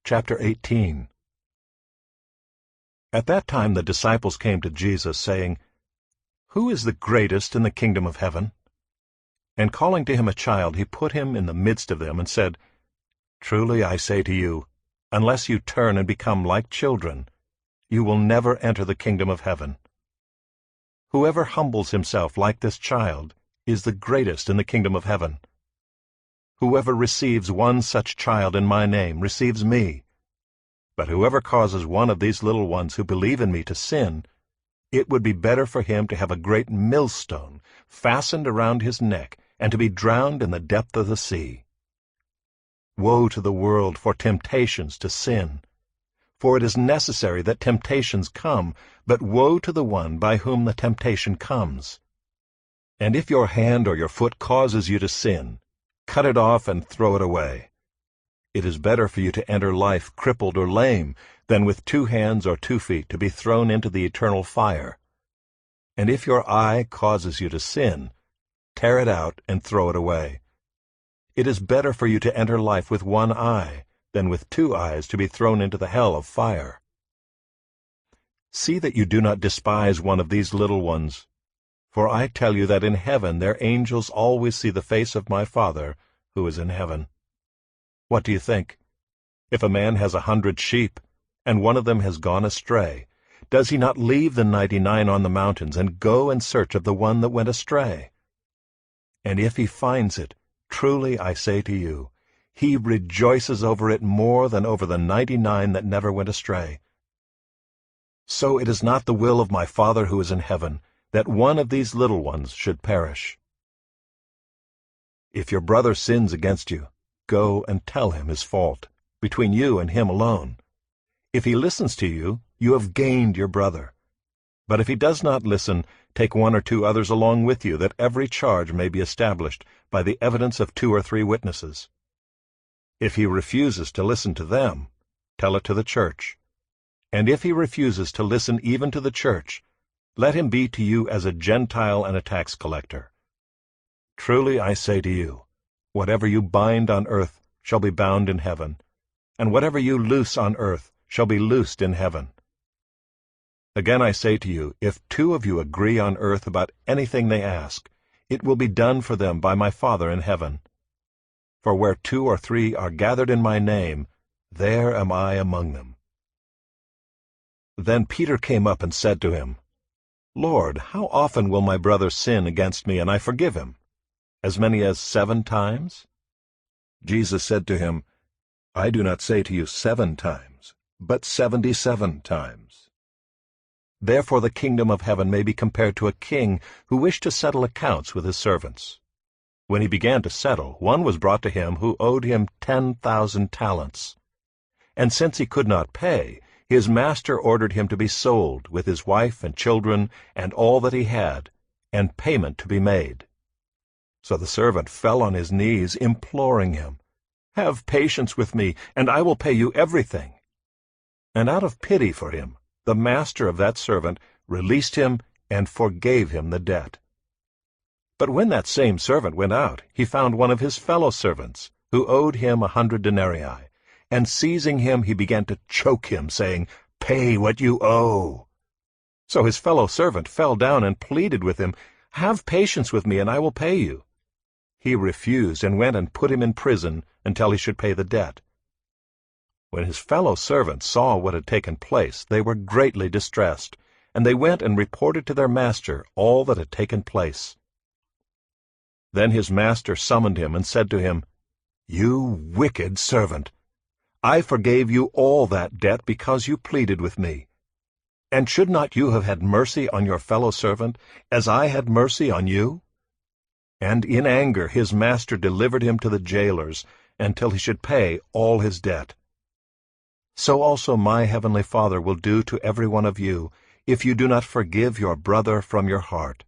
chapter 18. At that time the disciples came to Jesus, saying, "Who is the greatest in the kingdom of heaven?" And calling to him a child, he put him in the midst of them, and said, "Truly I say to you, unless you turn and become like children, you will never enter the kingdom of heaven. Whoever humbles himself like this child is the greatest in the kingdom of heaven. Whoever receives one such child in my name receives me. But whoever causes one of these little ones who believe in me to sin, it would be better for him to have a great millstone fastened around his neck and to be drowned in the depth of the sea. Woe to the world for temptations to sin! For it is necessary that temptations come, but woe to the one by whom the temptation comes. And if your hand or your foot causes you to sin, cut it off and throw it away. It is better for you to enter life crippled or lame than with 2 hands or 2 feet to be thrown into the eternal fire. And if your eye causes you to sin, tear it out and throw it away. It is better for you to enter life with 1 eye than with 2 eyes to be thrown into the hell of fire. See that you do not despise one of these little ones, for I tell you that in heaven their angels always see the face of my Father who is in heaven. What do you think? If a man has 100 sheep, and one of them has gone astray, does he not leave the 99 on the mountains and go in search of the one that went astray? And if he finds it, truly I say to you, he rejoices over it more than over the 99 that never went astray. So it is not the will of my Father who is in heaven that one of these little ones should perish. If your brother sins against you, go and tell him his fault, between you and him alone. If he listens to you, you have gained your brother. But if he does not listen, take 1 or 2 others along with you, that every charge may be established by the evidence of 2 or 3 witnesses. If he refuses to listen to them, tell it to the church. And if he refuses to listen even to the church, let him be to you as a Gentile and a tax collector. Truly I say to you, whatever you bind on earth shall be bound in heaven, and whatever you loose on earth shall be loosed in heaven. Again I say to you, if 2 of you agree on earth about anything they ask, it will be done for them by my Father in heaven. For where 2 or 3 are gathered in my name, there am I among them. Then Peter came up and said to him, Lord, how often will my brother sin against me, and I forgive him? As many as 7 times? Jesus said to him, I do not say to you 7 times, but 77 times. Therefore the kingdom of heaven may be compared to a king who wished to settle accounts with his servants. When he began to settle, one was brought to him who owed him 10,000 talents. And since he could not pay, his master ordered him to be sold, with his wife and children and all that he had, and payment to be made. So the servant fell on his knees, imploring him, Have patience with me, and I will pay you everything. And out of pity for him, the master of that servant released him and forgave him the debt. But when that same servant went out, he found one of his fellow servants, who owed him 100 denarii. And seizing him, he began to choke him, saying, Pay what you owe. So his fellow servant fell down and pleaded with him, Have patience with me, and I will pay you. He refused, and went and put him in prison until he should pay the debt. When his fellow servants saw what had taken place, they were greatly distressed, and they went and reported to their master all that had taken place. Then his master summoned him and said to him, You wicked servant! I forgave you all that debt because you pleaded with me. And should not you have had mercy on your fellow servant, as I had mercy on you? And in anger his master delivered him to the jailers, until he should pay all his debt. So also my heavenly Father will do to every one of you, if you do not forgive your brother from your heart.